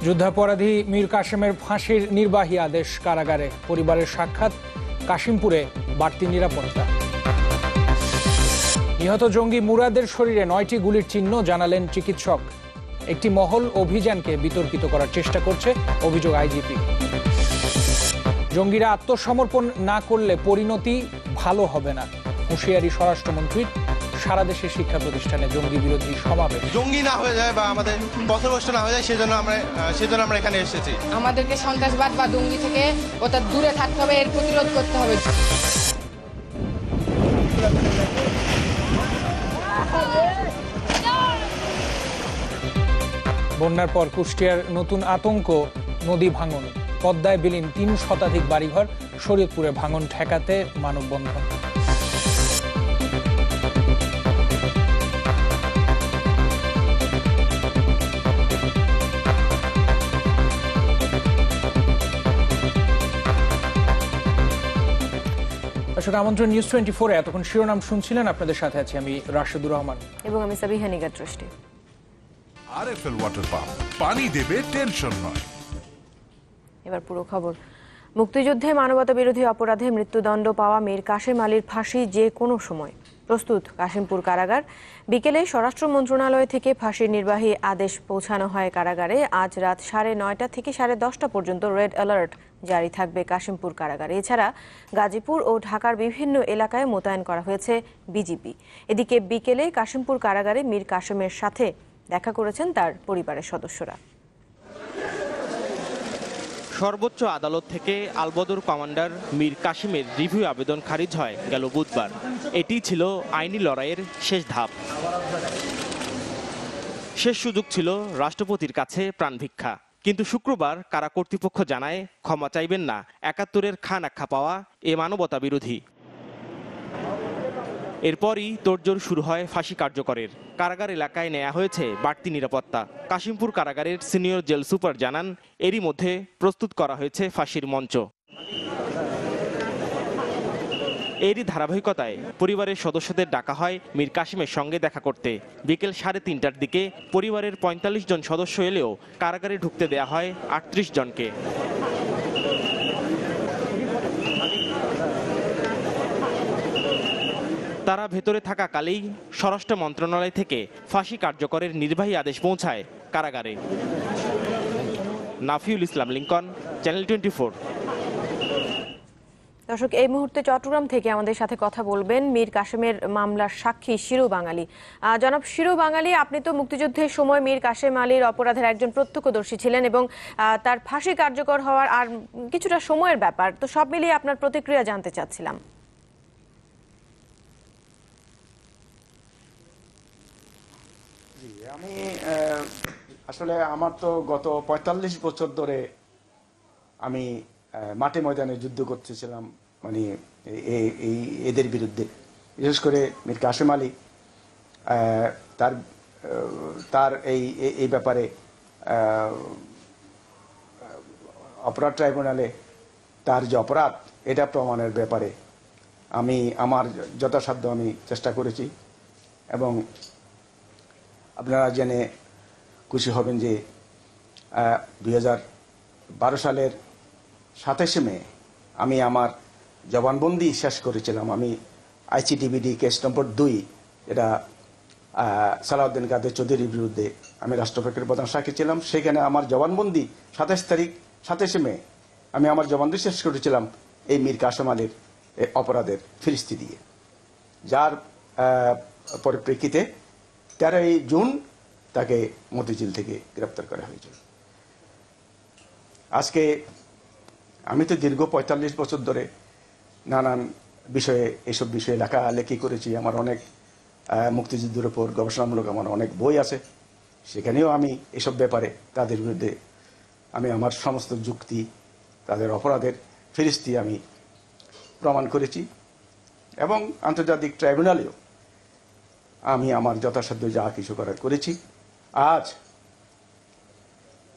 যুদ্ধাপরাধী মীর কাসেমের ফাঁসির নির্বাহী আদেশ কারাগারে, পরিবারের সাক্ষাৎ, কাশিমপুরে বাড়তি নিরাপত্তা। নিহত জঙ্গি মুরাদের শরীরে 9টি গুলির চিহ্ন, জানালেন চিকিৎসক। একটি মহল অভিযানকে বিতর্কিত করার চেষ্টা করছে, অভিযোগ আইজিপি। জঙ্গিরা আত্মসমর্পণ না করলে পরিণতি ভালো হবে না, হুঁশিয়ারি স্বরাষ্ট্রমন্ত্রীর। সারা দেশের শিক্ষা প্রতিষ্ঠানে জঙ্গি বিরোধী সমাবেশ। জঙ্গি না হয়ে যায় বা আমাদের পথভ্রষ্ট না হয়ে যায়, সেজন্য আমরা এখানে এসেছি। আমাদেরকে সন্ত্রাসবাদ বা জঙ্গি থেকে ওটা দূরে থাকতে হবে, এর প্রতিরোধ করতে হবে। বন্যার পর কুষ্টিয়ার নতুন আতঙ্ক, নদী ভাঙন। পদ্মায় বিলীন 3 শতাধিক বাড়িঘর, শরীয়তপুরে ভাঙন ঠেকাতে মানববন্ধন। আমন্ত্রণ নিউজ 24-এ এতক্ষণ শিরোনাম শুনছিলেন, আপনাদের সাথে আছি আমি রাশেদুর রহমান এবং আমি সাবিহা নিগার দৃষ্টি। আরএফএল ওয়াটার পাম্প, পানি দেবে, টেনশন নয়। এবার পুরো খবর। মুক্তিযুদ্ধে মানবতা বিরোধী অপরাধে মৃত্যুদণ্ড পাওয়া মীর কাসেম আলীর ফাঁসি যে কোনো সময় প্রস্তুত কাশিমপুর কারাগার। বিকেলে স্বরাষ্ট্র মন্ত্রণালয় থেকে ফাঁসির নির্বাহী আদেশ পৌঁছানো হয় কারাগারে। আজ রাত 9:30 থেকে 10:30 পর্যন্ত রেড অ্যালার্ট জারি থাকবে কাশিমপুর কারাগারে। এছাড়া গাজীপুর ও ঢাকার বিভিন্ন এলাকায় মোতায়েন করা হয়েছে বিজিবি। এদিকে বিকেলে কাশিমপুর কারাগারে মীর কাসেমের সাথে দেখা করেছেন তার পরিবারের সদস্যরা। সর্বোচ্চ আদালত থেকে আলবদর কমান্ডার মীর কাসেমের রিভিউ আবেদন খারিজ হয় গেল বুধবার। এটি ছিল আইনি লড়াইয়ের শেষ ধাপ। শেষ সুযোগ ছিল রাষ্ট্রপতির কাছে প্রাণভিক্ষা। কিন্তু শুক্রবার কারা কর্তৃপক্ষ জানায় ক্ষমা চাইবেন না 71-এর খান আখ্যা পাওয়া এ মানবতা বিরোধী। এরপরই তোড়জোড় শুরু হয় ফাঁসি কার্যকরের। কারাগার এলাকায় নেওয়া হয়েছে বাড়তি নিরাপত্তা। কাশিমপুর কারাগারের সিনিয়র জেল সুপার জানান, এরই মধ্যে প্রস্তুত করা হয়েছে ফাঁসির মঞ্চ। এরই ধারাবাহিকতায় পরিবারের সদস্যদের ডাকা হয় মীর কাসেমের সঙ্গে দেখা করতে। বিকেল 3:30টার দিকে পরিবারের 45 জন সদস্য এলেও কারাগারে ঢুকতে দেয়া হয় 38 জনকে। তারা ভেতরে থাকাকালেই স্বরাষ্ট্র মন্ত্রণালয় থেকে ফাঁসি কার্যকরের নির্বাহী আদেশ পৌঁছায় কারাগারে। নাফিউল ইসলাম লিঙ্কন, চ্যানেল 24। দর্শক, এই মুহূর্তে চট্টগ্রাম থেকে আমাদের সাথে কথা বলবেন মীর কাসেমের মামলার সাক্ষী শিরু বাঙালি। জনাব শিরু বাঙালি, আপনি তো মুক্তিযুদ্ধের সময় মীর কাসেম আলীর অপরাধের একজন প্রত্যক্ষদর্শী ছিলেন এবং তার ফাঁসি কার্যকর হওয়ার আর কিছুটা সময়ের ব্যাপার, তো সব মিলিয়ে আপনার প্রতিক্রিয়া জানতে চাচ্ছিলাম। আমি আসলে আমার তো গত 45 বছর ধরে আমি মাঠে ময়দানে যুদ্ধ করতেছিলাম, মানে এদের বিরুদ্ধে। বিশেষ করে মীর কাসেম আলী তার এই ব্যাপারে অপরাধ ট্রাইব্যুনালে তার যে অপরাধ, এটা প্রমাণের ব্যাপারে আমি আমার যথাসাধ্য আমি চেষ্টা করেছি। এবং আপনারা জেনে খুশি হবেন যে 2012 সালের 27শে মে আমি আমার জবানবন্দি শেষ করেছিলাম। আমি আইসিটিবিডি কেস নম্বর 2, এটা সালাউদ্দিন কাদের চৌধুরীর বিরুদ্ধে আমি রাষ্ট্রপক্ষের প্রধান সাক্ষী ছিলাম। সেখানে আমার জবানবন্দি 27শে মে আমি আমার জবানবন্দি শেষ করেছিলাম এই মীর কাসেম আলীর অপরাধের ফিরিস্তি দিয়ে, যার পরিপ্রেক্ষিতে 13ই জুন তাকে মতিঝিল থেকে গ্রেপ্তার করা হয়েছিল। আজকে আমি তো দীর্ঘ 45 বছর ধরে নানান বিষয়ে এসব বিষয়ে লেখালেখি করেছি। আমার অনেক মুক্তিযুদ্ধের উপর গবেষণামূলক আমার অনেক বই আছে, সেখানেও আমি এসব ব্যাপারে তাদের বিরুদ্ধে আমি আমার সমস্ত যুক্তি, তাদের অপরাধের ফিরিস্তি আমি প্রমাণ করেছি। এবং আন্তর্জাতিক ট্রাইব্যুনালেও আমি আমার যথাসাধ্য যা কিছু করার করেছি। আজ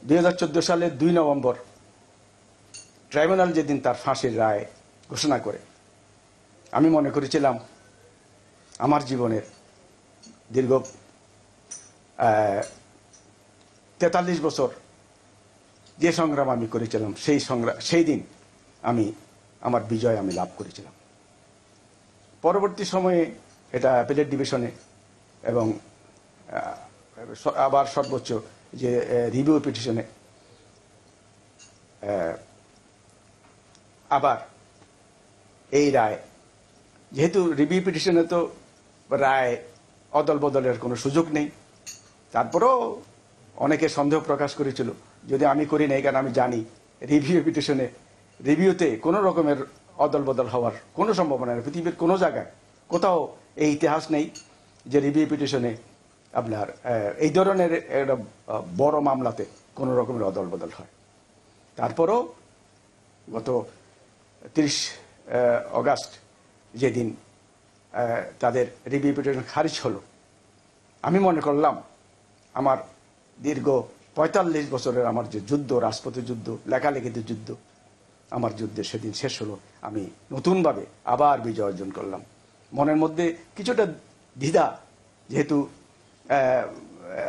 2014 সালের 2 নভেম্বর ট্রাইব্যুনাল যেদিন তার ফাঁসির রায় ঘোষণা করে, আমি মনে করেছিলাম আমার জীবনের দীর্ঘ 43 বছর যে সংগ্রাম আমি করেছিলাম সেই দিন আমার বিজয় আমি লাভ করেছিলাম। পরবর্তী সময়ে এটা অ্যাপিলেট ডিভিশনে এবং আবার সর্বোচ্চ যে রিভিউ পিটিশনে আবার এই রায়, যেহেতু রিভিউ পিটিশনে তো রায় অদল বদলের কোনো সুযোগ নেই, তারপরেও অনেকে সন্দেহ প্রকাশ করেছিল, যদি আমি করি নাই, কারণ আমি জানি রিভিউ পিটিশনে রিভিউতে কোনো রকমের অদল বদল হওয়ার কোনো সম্ভাবনা নেই। পৃথিবীর কোনো জায়গায় কোথাও এই ইতিহাস নেই যে রিভিউ পিটিশনে আপনার এই ধরনের একটা বড় মামলাতে কোনো রকমের অদল বদল হয়। তারপরও গত 30 অগাস্ট যেদিন তাদের রিভিউ পিটিশন খারিজ হলো, আমি মনে করলাম আমার দীর্ঘ 45 বছরের আমার যে যুদ্ধ, রাজপথের যুদ্ধ, লেখালেখিতে যুদ্ধ, আমার যুদ্ধে সেদিন শেষ হলো। আমি নতুনভাবে আবার বিজয় অর্জন করলাম। মনের মধ্যে কিছুটা দ্বিধা, যেহেতু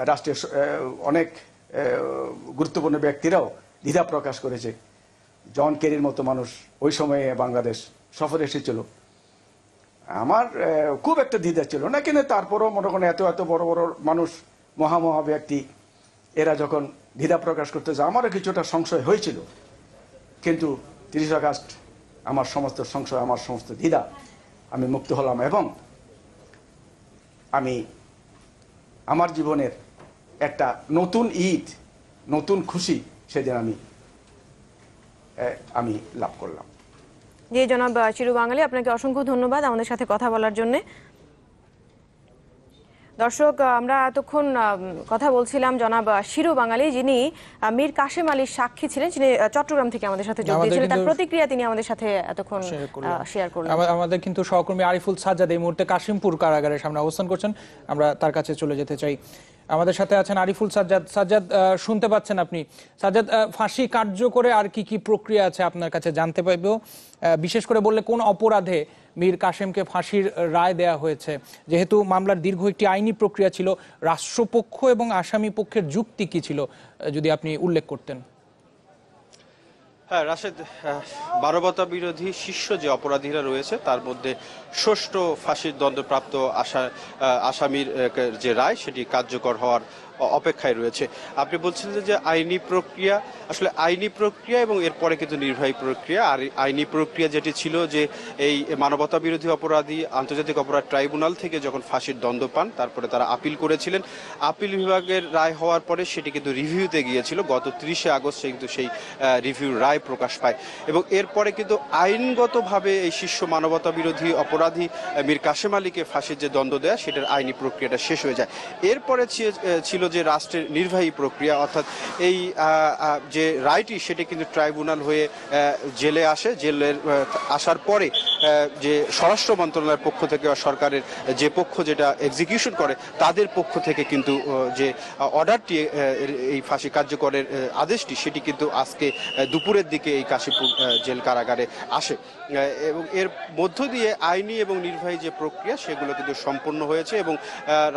রাষ্ট্রের অনেক গুরুত্বপূর্ণ ব্যক্তিরাও দ্বিধা প্রকাশ করেছে। জন কেরির মতো মানুষ ওই সময়ে বাংলাদেশ সফরে এসেছিল, আমার খুব একটা দ্বিধা ছিল না, কিন্তু তারপরও মনে করেন এত বড় বড় মানুষ, মহা ব্যক্তি, এরা যখন দ্বিধা প্রকাশ করতেছে, আমারও কিছুটা সংশয় হয়েছিল। কিন্তু 30 আগস্ট আমার সমস্ত সংশয়, আমার সমস্ত দ্বিধা আমি মুক্ত হলাম এবং আমি আমার জীবনের একটা নতুন ঈদ, নতুন খুশি সেদিন আমি লাভ করলাম। জি জনাব চিরু বাঙালি, আপনাকে অসংখ্য ধন্যবাদ আমাদের সাথে কথা বলার জন্য। দর্শক, আমরা এতক্ষণ কথা বলছিলাম জনাব শিরু বাঙালি, যিনি মীর কাশেম আলীর সাক্ষী ছিলেন, যিনি চট্টগ্রাম থেকে আমাদের সাথে যোগ দিয়েছিলেন। তার প্রতিক্রিয়া তিনি আমাদের সাথে এতক্ষণ শেয়ার করলেন। আমাদের কিন্তু সহকর্মী আরিফুল সাজ্জাদ এই মুহূর্তে কাশিমপুর কারাগারের সামনে অবস্থান করছেন, আমরা তার কাছে চলে যেতে চাই। আমাদের সাথে আছেন আরিফুল সাজ্জাদ। সাজ্জাদ, শুনতে পাচ্ছেন আপনি? সাজ্জাদ, ফাঁসি কার্যকরে আর কি প্রক্রিয়া আছে আপনার কাছে জানতে পাইব, বিশেষ করে বললে কোন অপরাধে মীর কাশেমকে ফাঁসির রায় দেয়া হয়েছে, যেহেতু মামলার দীর্ঘ একটি আইনি প্রক্রিয়া ছিল, রাষ্ট্রপক্ষ এবং আসামি পক্ষের যুক্তি কি ছিল যদি আপনি উল্লেখ করতেন। হ্যাঁ রাশেদ, মানবতা বিরোধী শীর্ষ যে অপরাধীরা রয়েছে তার মধ্যে ষষ্ঠ ফাঁসির দণ্ডপ্রাপ্ত আসামির যে রায় সেটি কার্যকর হওয়ার অপেক্ষায় রয়েছে। আপনি বলছিলেন যে আইনি প্রক্রিয়া, আসলে আইনি প্রক্রিয়া এবং এরপরে কিন্তু নির্বাহী প্রক্রিয়া। আর আইনি প্রক্রিয়া যেটি ছিল যে এই মানবতা বিরোধী অপরাধী আন্তর্জাতিক অপরাধ ট্রাইব্যুনাল থেকে যখন ফাঁসির দণ্ড পান, তারপরে তারা আপিল করেছিলেন। আপিল বিভাগের রায় হওয়ার পরে সেটি কিন্তু রিভিউতে গিয়েছিল। গত 30 আগস্ট কিন্তু সেই রিভিউর রায় প্রকাশ পায় এবং এরপরে কিন্তু আইনগতভাবে এই শীর্ষ মানবতা বিরোধী অপরাধী মীর কাশেম আলীকে ফাঁসির যে দণ্ড দেয়া, সেটার আইনি প্রক্রিয়াটা শেষ হয়ে যায়। এরপরে ছিল যে রাষ্ট্রের নির্বাহী প্রক্রিয়া, অর্থাৎ এই যে রায়টি সেটি কিন্তু ট্রাইব্যুনাল হয়ে জেলে আসে। জেলের আসার পরে যে স্বরাষ্ট্র মন্ত্রণালয়ের পক্ষ থেকে সরকারের যে পক্ষ যেটা এক্সিকিউশন করে তাদের পক্ষ থেকে কিন্তু যে অর্ডারটি, এই ফাঁসি কার্যকরের আদেশটি, সেটি কিন্তু আজকে দুপুরের দিকে এই কাশীপুর জেল কারাগারে আসে এবং এর মধ্য দিয়ে আইনি এবং নির্বাহী যে প্রক্রিয়া সেগুলো কিন্তু সম্পন্ন হয়েছে এবং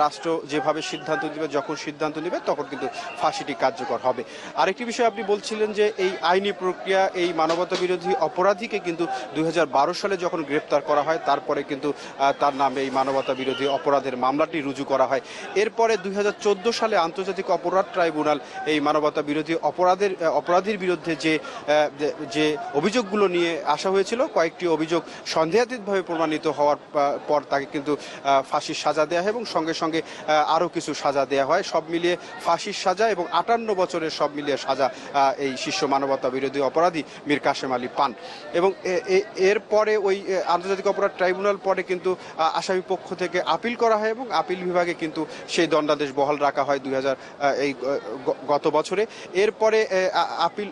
রাষ্ট্র যেভাবে সিদ্ধান্ত নেবে, যখন সিদ্ধান্ত নেবে তখন কিন্তু ফাঁসিটি কার্যকর হবে। আরেকটি বিষয় আপনি বলছিলেন যে এই আইনি প্রক্রিয়া, এই মানবতা বিরোধী অপরাধীকে কিন্তু 2012 সালে যখন গ্রেপ্তার করা হয়, তারপরে কিন্তু তার নামে এই মানবতা বিরোধী অপরাধের মামলাটি রুজু করা হয়। এরপরে 2014 সালে আন্তর্জাতিক অপরাধ ট্রাইব্যুনাল এই মানবতা বিরোধী অপরাধীর বিরুদ্ধে যে অভিযোগগুলো নিয়ে আসা হয়েছিল, কয়েকটি অভিযোগ সন্দেহাতীতভাবে প্রমাণিত হওয়ার পর তাকে কিন্তু ফাঁসির সাজা দেওয়া হয় এবং সঙ্গে সঙ্গে আরও কিছু সাজা দেওয়া হয়। সব মিলিয়ে ফাঁসির সাজা এবং 58 বছরের সব মিলিয়ে সাজা এই শীর্ষ মানবতা বিরোধী অপরাধী মীর কাশেম আলী পান এবং এরপরে ওই আন্তর্জাতিক অপরাধ ট্রাইব্যুনাল পরে কিন্তু আসামি পক্ষ থেকে আপিল করা হয় এবং আপিল বিভাগে কিন্তু সেই দণ্ডাদেশ বহাল রাখা হয় গত বছরে। এরপরে আপিল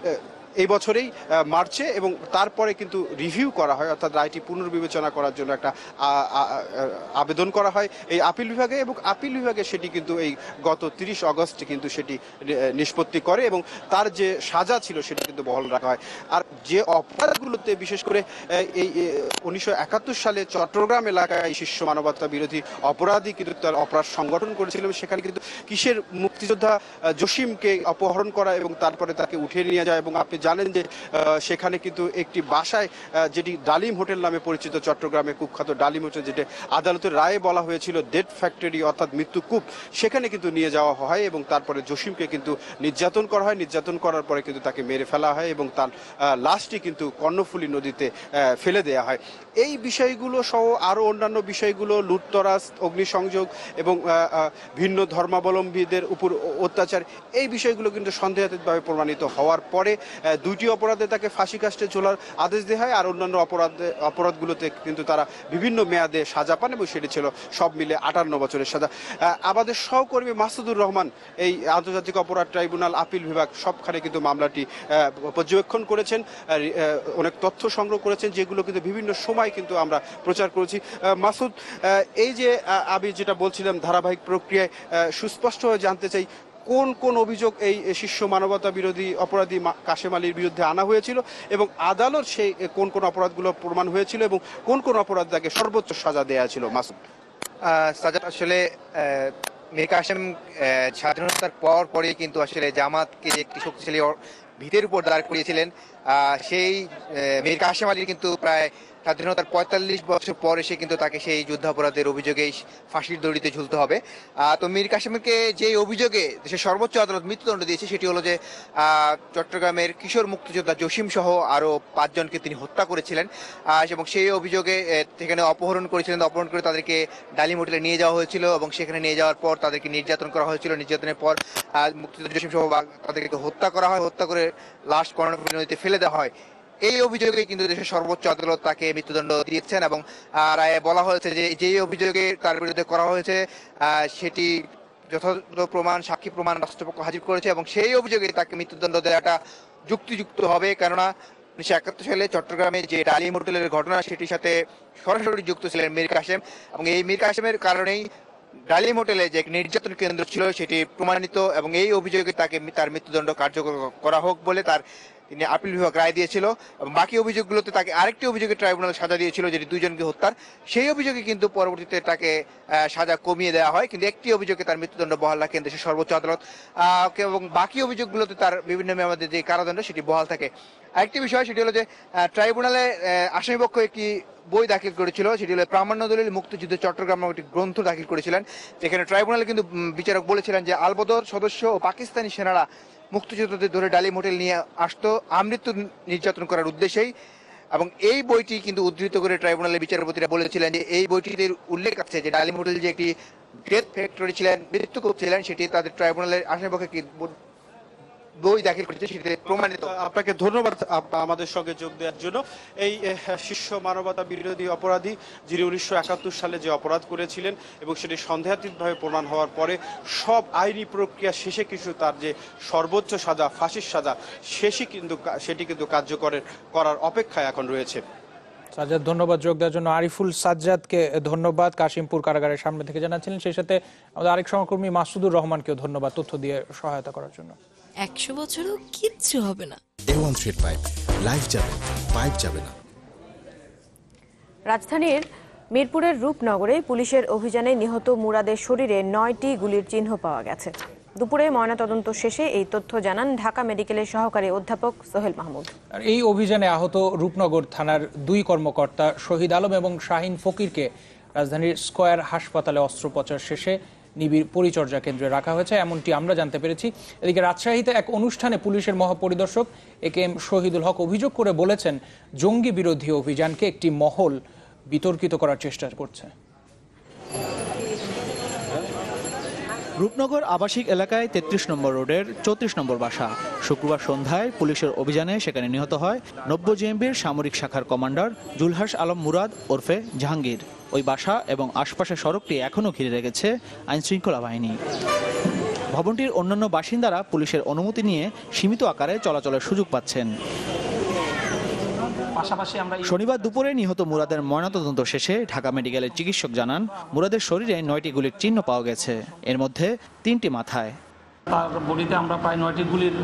এই বছরেই মার্চে, এবং তারপরে কিন্তু রিভিউ করা হয়, অর্থাৎ রায়টি পুনর্বিবেচনা করার জন্য একটা আবেদন করা হয় এই আপিল বিভাগে, এবং আপিল বিভাগে সেটি কিন্তু এই গত 30 আগস্ট কিন্তু সেটি নিষ্পত্তি করে এবং তার যে সাজা ছিল সেটি কিন্তু বহাল রাখা হয়। আর যে অপরাধগুলোতে বিশেষ করে এই 1971 সালে চট্টগ্রাম এলাকায় শীর্ষ মানবতা বিরোধী অপরাধী কিন্তু তার অপরাধ সংগঠন করেছিল, সেখানে কিন্তু কিসের মুক্তিযোদ্ধা জসিমকে অপহরণ করা এবং তারপরে তাকে উঠিয়ে নিয়ে যায়। এবং আপনি জানেন যে সেখানে কিন্তু একটি বাসায়, যেটি ডালিম হোটেল নামে পরিচিত, চট্টগ্রামে কুখ্যাত ডালিম হোটেল, যেটা আদালতের রায়ে বলা হয়েছিল ডেথ ফ্যাক্টরি অর্থাৎ মৃত্যু কূপ, সেখানে কিন্তু নিয়ে যাওয়া হয় এবং তারপরে জসিমকে কিন্তু নির্যাতন করা হয়। নির্যাতন করার পরে কিন্তু তাকে মেরে ফেলা হয় এবং তার লাশটি কিন্তু কর্ণফুলী নদীতে ফেলে দেওয়া হয়। এই বিষয়গুলো সহ আরও অন্যান্য বিষয়গুলো, লুটতরাজ, অগ্নিসংযোগ এবং ভিন্ন ধর্মাবলম্বীদের উপর অত্যাচার, এই বিষয়গুলো কিন্তু সন্দেহাতীতভাবে প্রমাণিত হওয়ার পরে 2টি অপরাধে তাকে ফাঁসি কাস্টে ঝোলার আদেশ দেওয়া হয়। আর অন্যান্য অপরাধগুলোতে কিন্তু তারা বিভিন্ন মেয়াদে সাজা পান এবং সেটি ছিল সব মিলে 58 বছরের সাজা। আমাদের সহকর্মী মাসুদুর রহমান এই আন্তর্জাতিক অপরাধ ট্রাইব্যুনাল আপিল বিভাগ সবখানে কিন্তু মামলাটি পর্যবেক্ষণ করেছেন, অনেক তথ্য সংগ্রহ করেছেন, যেগুলো কিন্তু বিভিন্ন সময় কিন্তু আমরা প্রচার করেছি। মাসুদ, এই যে আমি যেটা বলছিলাম ধারাবাহিক প্রক্রিয়ায় সুস্পষ্টভাবে জানতে চাই, কোন কোন অভিযোগ এই শীর্ষ মানবতা বিরোধী অপরাধী কাশেম আলীর বিরুদ্ধে আনা হয়েছিল এবং আদালত সেই কোন কোন অপরাধগুলো প্রমাণ হয়েছিল এবং কোন কোন অপরাধ তাকে সর্বোচ্চ সাজা দেওয়া ছিল? মাসুদ, সাজা আসলে মীর কাসেম স্বাধীনতার পরে কিন্তু আসলে জামাতকে একটি শক্তিশালী ভিতের উপর দাঁড় করিয়েছিলেন। সেই মীর কাসেম আলীর কিন্তু প্রায় স্বাধীনতার 45 বছর পর এসে কিন্তু তাকে সেই যুদ্ধাপরাধের অভিযোগে ফাঁসির দড়িতে ঝুলতে হবে। তো মীর কাসেমকে যে অভিযোগে দেশের সর্বোচ্চ আদালত মৃত্যুদণ্ড দিয়েছে সেটি হলো যে চট্টগ্রামের কিশোর মুক্তিযোদ্ধা জসিম সহ আরও 5 জনকে তিনি হত্যা করেছিলেন এবং সেই অভিযোগে সেখানে অপহরণ করেছিলেন। অপহরণ করে তাদেরকে ডালিম হোটেলে নিয়ে যাওয়া হয়েছিল এবং সেখানে নিয়ে যাওয়ার পর তাদেরকে নির্যাতন করা হয়েছিল। নির্যাতনের পর মুক্তিযোদ্ধা জসিম সহ তাদেরকে হত্যা করা হয়, হত্যা করে লাশ কর্ণফুলী নদীতে ফেলে দেওয়া হয়। এই অভিযোগে কিন্তু দেশের সর্বোচ্চ আদালত তাকে মৃত্যুদণ্ড দিয়েছেন এবং রায়ে বলা হয়েছে যে যেই অভিযোগে তার বিরুদ্ধে করা হয়েছে সেটি যথাযথ প্রমাণ, সাক্ষী প্রমাণ রাষ্ট্রপক্ষ হাজির করেছে এবং সেই অভিযোগে তাকে মৃত্যুদণ্ড দেওয়াটা যুক্তিযুক্ত হবে। কেননা 1971 সালে চট্টগ্রামে যে ডালিম হোটেলের ঘটনা সেটির সাথে সরাসরি যুক্ত ছিলেন মীর কাসেম এবং এই মীর কাসেমের কারণেই ডালিম হোটেলে যে নির্যাতন কেন্দ্র ছিল সেটি প্রমাণিত এবং এই অভিযোগে তাকে তার মৃত্যুদণ্ড কার্যকর করা হোক বলে তিনি আপিল বিভাগ রায় দিয়েছিল এবং বাকি অভিযোগগুলোতে তাকে আরেকটি অভিযোগে ট্রাইব্যুনাল সাজা দিয়েছিল, যেটি 2 জনকে হত্যার। সেই অভিযোগে কিন্তু পরবর্তীতে তাকে সাজা কমিয়ে দেওয়া হয়, কিন্তু একটি অভিযোগে তার মৃত্যুদণ্ড বহাল রাখেন দেশের সর্বোচ্চ আদালত এবং বাকি অভিযোগগুলোতে তার বিভিন্ন মেয়াদে যে কারাদণ্ড সেটি বহাল থাকে। আরেকটি বিষয় সেটি হলো যে ট্রাইব্যুনালে আসামিপক্ষ একটি বই দাখিল করেছিল, সেটি হলো প্রামাণ্য দলিল মুক্তিযুদ্ধ চট্টগ্রাম নামক একটি গ্রন্থ দাখিল করেছিলেন। যেখানে ট্রাইব্যুনালে কিন্তু বিচারক বলেছিলেন যে আলবদর সদস্য ও পাকিস্তানি সেনারা মুক্তিযোদ্ধাদের ধরে ডালিম হোটেল নিয়ে আসতো আমৃত্যু নির্যাতন করার উদ্দেশ্যেই এবং এই বইটি কিন্তু উদ্ধৃত করে ট্রাইব্যুনালের বিচারপতিরা বলেছিলেন যে এই বইটিতে উল্লেখ আছে যে ডালিম হোটেল যে একটি ডেথ ফ্যাক্টরি ছিলেন, মৃত্যুকূপ ছিলেন, সেটি তাদের ট্রাইব্যুনালের আসামিপক্ষে বই দাখিল করেছে সেটি প্রমাণিত। আপনাকে ধন্যবাদ আমাদের সঙ্গে যোগ দেওয়ার জন্য। এই শীর্ষ মানবতা বিরোধী অপরাধী যিনি 1971 সালে যে অপরাধ করেছিলেন এবং সেটি সন্দেহাতীতভাবে প্রমাণ হওয়ার পরে সব আইনি প্রক্রিয়া শেষে কিছু তার যে সর্বোচ্চ সাজা, ফাঁসির সাজা, সেটি কিন্তু করার অপেক্ষায় এখন রয়েছে। সাজ্জাদ, ধন্যবাদ যোগ দেওয়ার জন্য। আরিফুল সাজ্জাদকে ধন্যবাদ কাশিমপুর কারাগারের সামনে থেকে জানাচ্ছিলেন। সেই সাথে আমাদের আরেক সহকর্মী মাসুদুর রহমানকেও ধন্যবাদ তথ্য দিয়ে সহায়তা করার জন্য। 100 বছরও কিচ্ছু হবে না। A1 থ্রেড পাইপ, লাইফ যাবে, পাইপ যাবে না। রাজধানীর মিরপুরের রূপনগরে পুলিশের অভিযানে নিহত মুরাদের শরীরে 9টি গুলির চিহ্ন পাওয়া গেছে। দুপুরে ময়নাতদন্ত শেষে এই তথ্য জানান ঢাকা মেডিকেলের সহকারী অধ্যাপক সোহেল মাহমুদ। আর এই অভিযানে আহত রূপনগর থানার 2 কর্মকর্তা শহীদ আলম এবং শাহিন ফকিরকে রাজধানীর স্কয়ার হাসপাতালে অস্ত্রোপচার শেষে নিবিড় পরিচর্যা কেন্দ্রে রাখা হয়েছে, এমনটি আমরা জানতে পেরেছি। এদিকে রাজশাহীতে এক অনুষ্ঠানে পুলিশের মহাপরিদর্শক AKM শহীদুল হক অভিযোগ করে বলেছেন, জঙ্গি বিরোধী অভিযানকে একটি মহল বিতর্কিত করার চেষ্টা করছে। রূপনগর আবাসিক এলাকায় 33 নম্বর রোডের 34 নম্বর বাসা। শুক্রবার সন্ধ্যায় পুলিশের অভিযানে সেখানে নিহত হয় 90 জেএমবির সামরিক শাখার কমান্ডার জুলহাস আলম মুরাদ ওরফে জাহাঙ্গীর। ওই বাসা এবং আশপাশের সড়কটি এখনও ঘিরে রেখেছে আইনশৃঙ্খলা বাহিনী। ভবনটির অন্যান্য বাসিন্দারা পুলিশের অনুমতি নিয়ে সীমিত আকারে চলাচলের সুযোগ পাচ্ছেন। পাশাপাশি আমরা শনিবার দুপুরে নিহত মুরাদের ময়নাতদন্ত শেষে ঢাকা মেডিকেলের চিকিৎসক জানান, মুরাদের শরীরে 9টি গুলির চিহ্ন পাওয়া গেছে, এর মধ্যে 3টি মাথায়। তার বডিতে আমরা প্রায় 9টি গুলির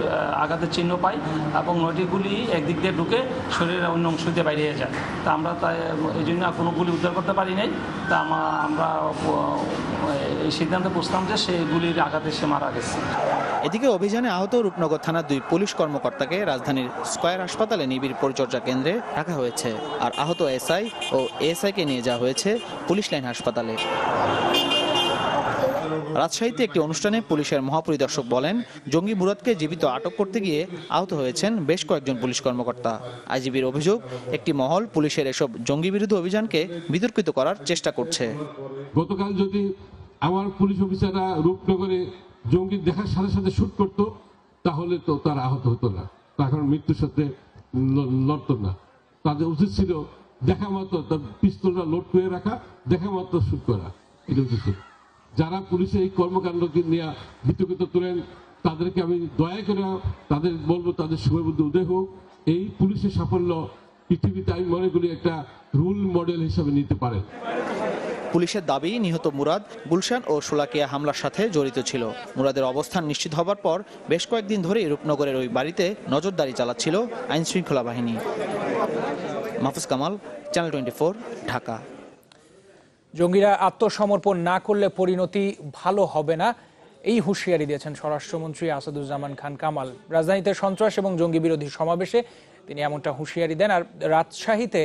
আঘাতের চিহ্ন পাই এবং 9টি গুলি একদিক দিয়ে ঢুকে শরীরের অন্য অংশ দিয়ে বাইরে যায়। তা আমরা তাই এই জন্য কোনো গুলি উদ্ধার করতে পারি নাই। তা আমরা এই সিদ্ধান্তে পৌঁছলাম যে সেই গুলির আঘাতে সে মারা গেছে। এদিকে অভিযানে আহত রূপনগর থানার 2 পুলিশ কর্মকর্তাকে রাজধানীর স্কয়ার হাসপাতালে নিবিড় পরিচর্যা কেন্দ্রে রাখা হয়েছে, আর আহত এসআই ও এএসআইকে নিয়ে যাওয়া হয়েছে পুলিশ লাইন হাসপাতালে। রাজশাহীতে একটি অনুষ্ঠানে পুলিশের মহাপরিদর্শক বলেন, জঙ্গি মুরাদকে জীবিত আটক করতে গিয়ে আহত হয়েছেন বেশ কয়েকজন পুলিশ কর্মকর্তা। আইজিবির অভিযোগ, একটি মহল পুলিশের এসব জঙ্গি বিরোধী অভিযানকে বিতর্কিত করার চেষ্টা করছে। গতকাল যদি আমার পুলিশ অফিসাররা রূপনগরে জঙ্গি দেখার সাথে সাথে শুট করতো, তাহলে তো তার আহত হতো না, তখন মৃত্যুর সাথে লড়তো না। তাদের উচিত ছিল দেখা মাত্র তার পিস্তলটা লোড করে রাখা, দেখা মাত্র শুট করা, এটা উচিত ছিল। যারা পুলিশের এই কর্মকাণ্ডকে নিয়ে বিতর্কিত তোলেন তাদেরকে আমি দয়া করে তাদের বলবো, তাদের সময় মধ্যে উদয় হোক। এই পুলিশের সাফল্য পৃথিবীতে আমি মনে করি একটা রোল মডেল হিসাবে নিতে পারেন। পুলিশের দাবি, নিহত মুরাদ গুলশান ও শোলাকিয়া হামলার সাথে জড়িত ছিল। মুরাদের অবস্থান নিশ্চিত হবার পর বেশ কয়েকদিন ধরে রূপনগরের ওই বাড়িতে নজরদারি চালাচ্ছিল আইন শৃঙ্খলা বাহিনী। মাহফুজ কামাল, চ্যানেল 24, ঢাকা। জঙ্গিরা আত্মসমর্পণ না করলে পরিণতি ভালো হবে না, এই হুঁশিয়ারি দিয়েছেন স্বরাষ্ট্রমন্ত্রী আসাদুজ্জামান খান কামাল। রাজধানীতে সন্ত্রাস এবং জঙ্গি বিরোধী সমাবেশে তিনি এমনটা হুঁশিয়ারি দেন। আর রাজশাহীতে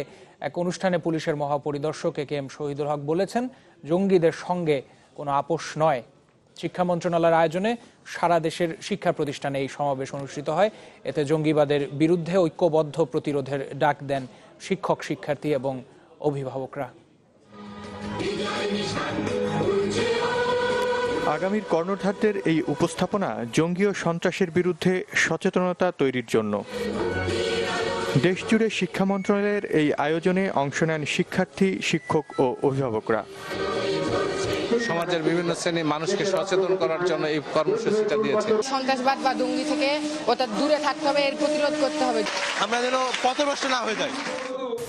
এক অনুষ্ঠানে পুলিশের মহাপরিদর্শক একেএম শহীদুল হক বলেছেন, জঙ্গিদের সঙ্গে কোনো আপোষ নয়। শিক্ষা মন্ত্রণালয়ের আয়োজনে সারা দেশের শিক্ষা প্রতিষ্ঠানে এই সমাবেশ অনুষ্ঠিত হয়। এতে জঙ্গিবাদের বিরুদ্ধে ঐক্যবদ্ধ প্রতিরোধের ডাক দেন শিক্ষক, শিক্ষার্থী এবং অভিভাবকরা। আগামীর কর্ণধারদের এই উপস্থাপনা জঙ্গি ও সন্ত্রাসের বিরুদ্ধে সচেতনতা তৈরির জন্য। দেশজুড়ে শিক্ষা মন্ত্রণালয়ের এই আয়োজনে অংশ নেন শিক্ষার্থী, শিক্ষক ও অভিভাবকরা। সমাজের বিভিন্ন শ্রেণীর মানুষকে সচেতন করার জন্য এই কর্মসূচিটা দিয়েছে। সন্ত্রাসবাদ বা দঙ্গি থেকে ওটা দূরে থাকতে হবে, এর প্রতিরোধ করতে হবে, আমরা যেন পথভ্রষ্ট না হয়ে যাই।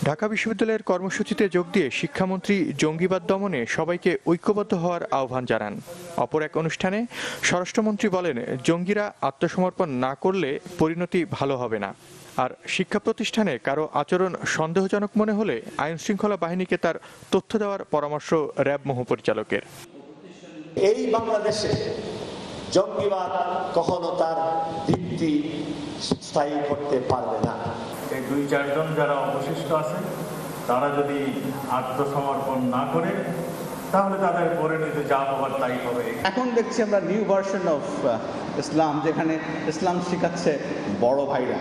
ঢাকা বিশ্ববিদ্যালয়ের কর্মসূচিতে যোগ দিয়ে শিক্ষামন্ত্রী জঙ্গিবাদ দমনে সবাইকে ঐক্যবদ্ধ হওয়ার আহ্বান জানান। অপর এক অনুষ্ঠানে স্বরাষ্ট্রমন্ত্রী বলেন, জঙ্গিরা আত্মসমর্পণ না করলে পরিণতি ভালো হবে না। আর শিক্ষা প্রতিষ্ঠানে কারো আচরণ সন্দেহজনক মনে হলে আইন শৃঙ্খলা বাহিনীকে তার তথ্য দেওয়ার পরামর্শ র্যাব মহাপরিচালকের। এই বাংলাদেশে জঙ্গিবাদ কখনো তার ভিত্তি স্থায়ী করতে পারবে না। এই 2-4 জন যারা অবশিষ্ট আছে তারা যদি আত্মসমর্পণ না করে, তাহলে তাদের পরিণতি যা হবার তাই হবে। এখন দেখছি আমরা নিউ ভার্সন অফ ইসলাম, যেখানে ইসলাম শিখাচ্ছে বড় ভাইরা।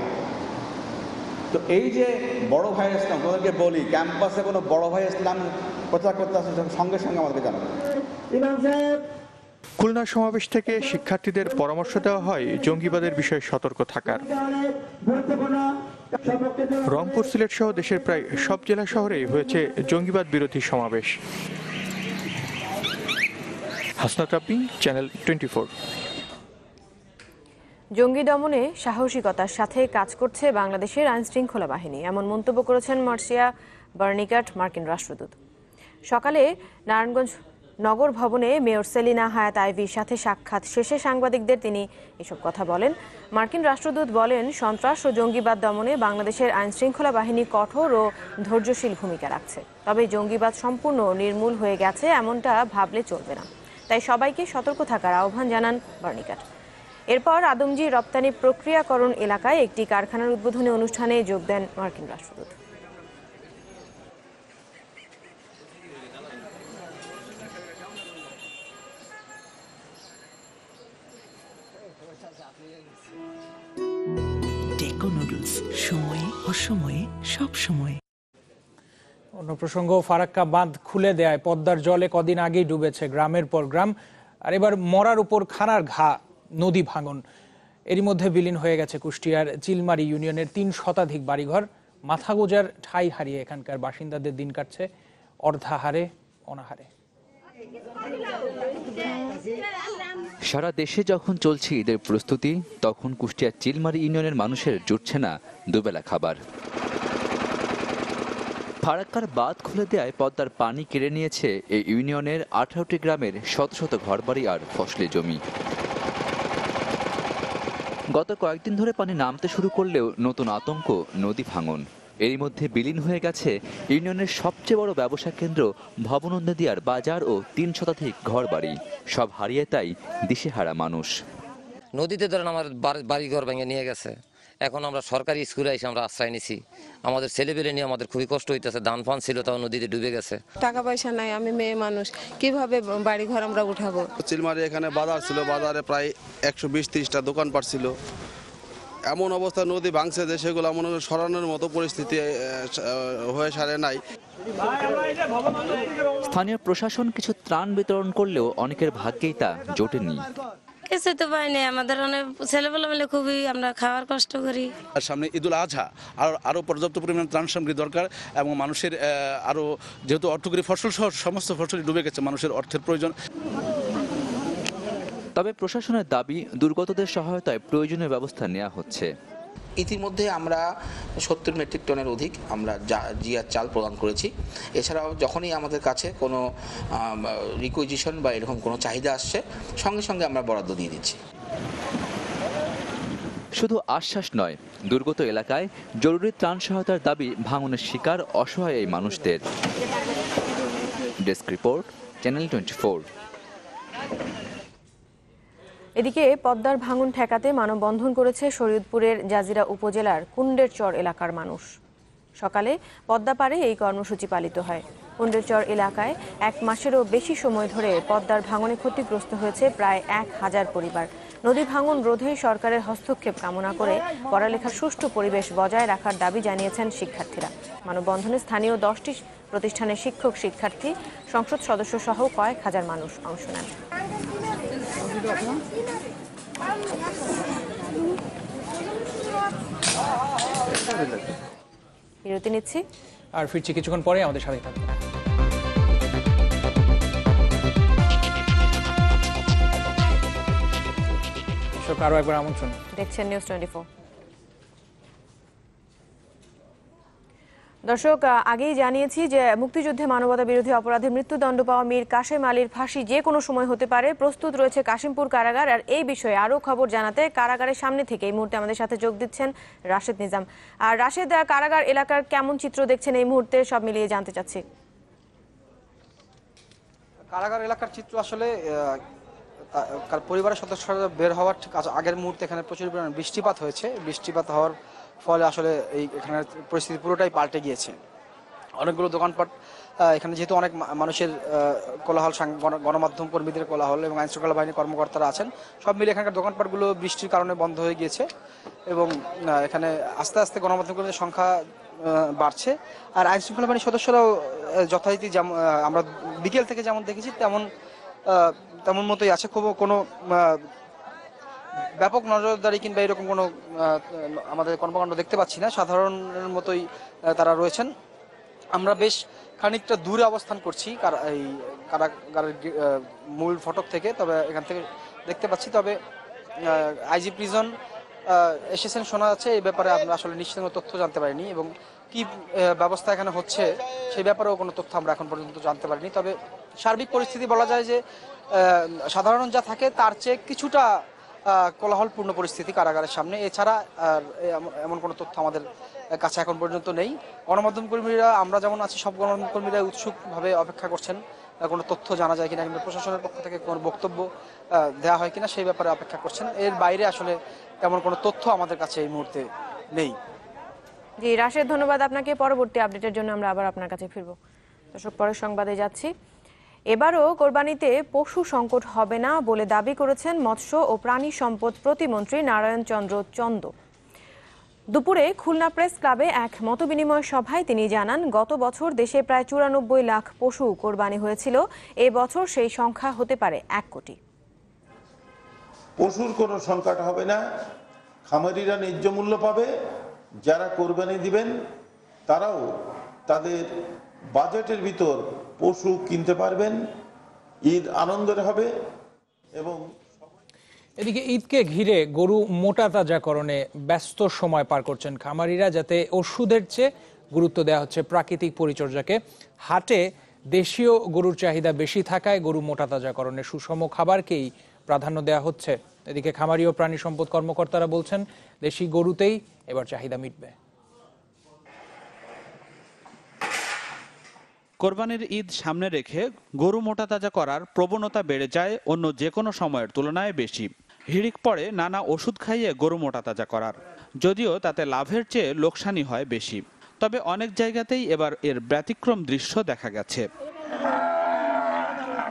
তো এই যে বড় ভাই ইসলাম, তোমাদেরকে বলি, ক্যাম্পাসে কোনো বড় ভাই ইসলাম প্রচার করতে আসে, সঙ্গে সঙ্গে আমাদেরকে জানাবে। খুলনা সমাবেশ থেকে শিক্ষার্থীদের পরামর্শ দেওয়া হয় জঙ্গিবাদের বিষয়ে সতর্ক থাকার। রংপুর, সিলেট সহ দেশের প্রায় সব জেলা শহরেই হয়েছে জঙ্গিবাদ বিরোধী সমাবেশ। হাসনাত রাব্বি, চ্যানেল 24। জঙ্গি দমনে সাহসিকতার সাথে কাজ করছে বাংলাদেশের আইন শৃঙ্খলা বাহিনী, এমন মন্তব্য করেছেন মার্সিয়া বার্নিকাট, মার্কিন রাষ্ট্রদূত। সকালে নারায়ণগঞ্জ নগর ভবনে মেয়র সেলিনা হায়াত আইভির সাথে সাক্ষাৎ শেষে সাংবাদিকদের তিনি এসব কথা বলেন। মার্কিন রাষ্ট্রদূত বলেন, সন্ত্রাস ও জঙ্গিবাদ দমনে বাংলাদেশের আইন শৃঙ্খলা বাহিনী কঠোর ও ধৈর্যশীল ভূমিকা রাখছে। তবে জঙ্গিবাদ সম্পূর্ণ নির্মূল হয়ে গেছে এমনটা ভাবলে চলবে না, তাই সবাইকে সতর্ক থাকার আহ্বান জানান বার্নিকাট। এরপর আদমজি রপ্তানি প্রক্রিয়াকরণ এলাকায় একটি কারখানার উদ্বোধনী অনুষ্ঠানে যোগ দেন মার্কিন রাষ্ট্রদূত। টেকো নুডলস, সময়ে অসময়ে সব সময়। অন্য প্রসঙ্গ, ফারাক্কা বাঁধ খুলে দেয় পদ্মার জলে কদিন আগেই ডুবেছে গ্রামের পর গ্রাম। আর এবার মরার উপর খানার ঘা, নদী ভাঙন। এরই মধ্যে বিলীন হয়ে গেছে কুষ্টিয়ার চিলমারি ইউনিয়নের 3 শতাধিক বাড়িঘর। মাথা গোজার ঠাঁই হারিয়ে এখানকার বাসিন্দাদের দিন কাটছে অর্ধাহারে, অনাহারে। সারা দেশে যখন চলছে ঈদের প্রস্তুতি, তখন কুষ্টিয়ার চিলমারি ইউনিয়নের মানুষের জুটছে না দুবেলা খাবার। ফারাক্কার বাঁধ খুলে দেওয়ায় পদ্মার পানি কেড়ে নিয়েছে এই ইউনিয়নের 18টি গ্রামের শত শত ঘরবাড়ি আর ফসলি জমি। গত কয়েকদিন ধরে পানি নামতে শুরু করলেও নতুন আতঙ্ক নদী ভাঙন। এরই মধ্যে বিলীন হয়ে গেছে ইউনিয়নের সবচেয়ে বড় ব্যবসা কেন্দ্র ভবনন্দিয়ার বাজার ও 3 শতাধিক ঘরবাড়ি। সব হারিয়ে তাই দিশেহারা মানুষ। নদীতে ধরেন আমার বাড়ি ঘর ভেঙে নিয়ে গেছে। এখন আমরা সরকারি স্কুলে এসে আমরা আশ্রয় নিছি। আমাদের ছেলেপেলে নিয়ে আমাদের খুবই কষ্ট হইতেছে। ধান ফান ছিল তাও নদীতে ডুবে গেছে। টাকা পয়সা নাই, আমি মেয়ে মানুষ, কিভাবে বাড়ি ঘর আমরা উঠাবো? চিলমারি এখানে বাজার ছিল, বাজারে প্রায় 120-30টা দোকানপাট ছিল। এমন অবস্থা নদী ভাঙছে যে সেগুলো মনে হয় সরানোর মতো পরিস্থিতি হয়ে সারে নাই। স্থানীয় প্রশাসন কিছু ত্রাণ বিতরণ করলেও অনেকের ভাগ্যেই তা জোটেনি। কিছু তো পাইনি, আমাদের অনেক ছেলেবেলা মিলে খুবই আমরা খাওয়ার কষ্ট করি। সামনে ঈদুল আজহা, আরও পর্যাপ্ত পরিমাণ ত্রাণ সামগ্রী দরকার এবং মানুষের আরও যেহেতু অর্থকরী ফসল সহ সমস্ত ফসলই ডুবে গেছে, মানুষের অর্থের প্রয়োজন। তবে প্রশাসনের দাবি, দুর্গতদের সহায়তায় প্রয়োজনীয় ব্যবস্থা নেওয়া হচ্ছে। ইতিমধ্যে আমরা 70 মেট্রিক টনের অধিক আমরা জিয়ার চাল প্রদান করেছি। এছাড়াও যখনই আমাদের কাছে কোনো রিকুইজিশন বা এরকম কোনো চাহিদা আসছে, সঙ্গে সঙ্গে আমরা বরাদ্দ দিয়ে দিচ্ছি। শুধু আশ্বাস নয়, দুর্গত এলাকায় জরুরি ত্রাণ সহায়তার দাবি ভাঙনের শিকার অসহায় এই মানুষদের। Desk report, channel 24। এদিকে পদ্মার ভাঙন ঠেকাতে মানববন্ধন করেছে শরীয়তপুরের জাজিরা উপজেলার কুন্ডেরচর এলাকার মানুষ। সকালে পদ্মা পাড়ে এই কর্মসূচি পালিত হয়। কুন্ডেরচর এলাকায় 1 মাসেরও বেশি সময় ধরে পদ্মার ভাঙনে ক্ষতিগ্রস্ত হয়েছে প্রায় 1000 পরিবার। নদী ভাঙন রোধে সরকারের হস্তক্ষেপ কামনা করে পড়ালেখার সুষ্ঠু পরিবেশ বজায় রাখার দাবি জানিয়েছেন শিক্ষার্থীরা। মানববন্ধনে স্থানীয় 10টি প্রতিষ্ঠানের শিক্ষক, শিক্ষার্থী, সংসদ সদস্য সহ কয়েক হাজার মানুষ অংশ নেন। বিরতি নিচ্ছি আর ফিরছি কিছুক্ষণ পরে, আমাদের সাথে থাকবে। আরো একবার আমন্ত্রণ। দেখছেন নিউজ 24। দর্শক, আগেই জানিয়েছি যে মুক্তিযুদ্ধে মানবতা বিরোধী অপরাধে মৃত্যুদণ্ড পাওয়া মীর কাশেম আলীর ফাঁসি যে কোনো সময় হতে পারে। প্রস্তুত রয়েছে কাশিমপুর কারাগার। আর এই বিষয়ে আরো খবর জানাতে কারাগারের সামনে থেকে এই মুহূর্তে আমাদের সাথে যোগ দিচ্ছেন রাশেদ নিজাম। আর রাশেদ, কারাগার এলাকার কেমন চিত্র দেখছেন এই মুহূর্তে, সব মিলিয়ে জানতে চাচ্ছি। কারাগার এলাকার চিত্র আসলে পরিবারের সদস্যরা বের হওয়ার ঠিক আগের মুহূর্তে এখানে প্রচুর পরিমাণে বৃষ্টিপাত হয়েছে। বৃষ্টিপাত হওয়ার ফলে আসলে এখানের পরিস্থিতি পুরোটাই পাল্টে গিয়েছে। অনেকগুলো দোকানপাট, এখানে যেহেতু অনেক মানুষের কোলাহল, গণমাধ্যম কর্মীদের কোলাহল এবং আইনশৃঙ্খলা বাহিনীর কর্মকর্তারা আছেন, সব মিলে এখানকার দোকানপাটগুলো বৃষ্টির কারণে বন্ধ হয়ে গিয়েছে এবং এখানে আস্তে আস্তে গণমাধ্যম কর্মীদের সংখ্যা বাড়ছে। আর আইনশৃঙ্খলা বাহিনীর সদস্যরাও যথারীতি যেমন আমরা বিকেল থেকে যেমন দেখেছি তেমন মতোই আছে। খুব কোনো ব্যাপক নজরদারি কিংবা এরকম কোনো আমাদের কর্মকাণ্ড দেখতে পাচ্ছি না, সাধারণের মতোই তারা রয়েছেন। আমরা বেশ খানিকটা দূরে অবস্থান করছি এই কারাগারের মূল ফটক থেকে, তবে এখান থেকে দেখতে পাচ্ছি। তবে আইজি প্রিজন এসেছেন শোনা যাচ্ছে। এই ব্যাপারে আমরা আসলে নিশ্চিত তথ্য জানতে পারিনি এবং কি ব্যবস্থা এখানে হচ্ছে সেই ব্যাপারেও কোনো তথ্য আমরা এখন পর্যন্ত জানতে পারিনি। তবে সার্বিক পরিস্থিতি বলা যায় যে সাধারণ যা থাকে তার চেয়ে কিছুটা কোলাহলপূর্ণ পরিস্থিতি কারাগারের সামনে। এছাড়া এমন কোনো তথ্য আমাদের কাছে এখন পর্যন্ত নেই। গণমাধ্যম কর্মীরা, আমরা যেমন আছি, সব গণমাধ্যম কর্মীরা উৎসুকভাবে অপেক্ষা করছেন কোনো তথ্য জানা যায় কিনা কিংবা প্রশাসনের পক্ষ থেকে কোনো বক্তব্য দেওয়া হয় কিনা সেই ব্যাপারে অপেক্ষা করছেন। এর বাইরে আসলে তেমন কোনো তথ্য আমাদের কাছে এই মুহূর্তে নেই। জি রাশেদ, ধন্যবাদ আপনাকে। পরবর্তী আপডেটের জন্য আমরা আবার আপনার কাছে ফিরব। দর্শক, পরের সংবাদে যাচ্ছি। এবারও কোরবানিতে পশু সংকট হবে না বলে দাবি করেছেন মৎস্য ও প্রাণী সম্পদ প্রতিমন্ত্রী নারায়ণ চন্দ্র চন্দ। দুপুরে খুলনা প্রেস ক্লাবে এক মতবিনিময় সভায় তিনি জানান, গত বছর দেশে প্রায় 94 লাখ পশু কোরবানি হয়েছিল। এ বছর সেই সংখ্যা হতে পারে 1 কোটি। পশুর কোনো সংকট হবে না, খামারিরা ন্যায্য মূল্য পাবে, যারা কোরবানি দিবেন তারাও তাদের বাজেটের ভিতর পশু কিনতে পারবেন, ঈদ আনন্দের হবে এবং এদিকে ঈদকে ঘিরে গরু মোটা তাজাকরণে ব্যস্ত সময় পার করছেন খামারিরা, যাতে ওষুধের চেয়ে গুরুত্ব দেওয়া হচ্ছে প্রাকৃতিক পরিচর্যাকে। হাটে দেশীয় গরুর চাহিদা বেশি থাকায় গরু মোটা তাজাকরণে সুষম খাবারকেই প্রাধান্য দেওয়া হচ্ছে। এদিকে খামারি ও প্রাণী সম্পদ কর্মকর্তারা বলছেন দেশি গরুতেই এবার চাহিদা মিটবে। কোরবানির ঈদ সামনে রেখে গরু মোটা তাজা করার প্রবণতা বেড়ে যায় অন্য যে কোনো সময়ের তুলনায় বেশি। হিড়িক পড়ে নানা ওষুধ খাইয়ে গরু মোটা তাজা করার, যদিও তাতে লাভের চেয়ে লোকসানি হয় বেশি। তবে অনেক জায়গাতেই এবার এর ব্যতিক্রম দৃশ্য দেখা গেছে।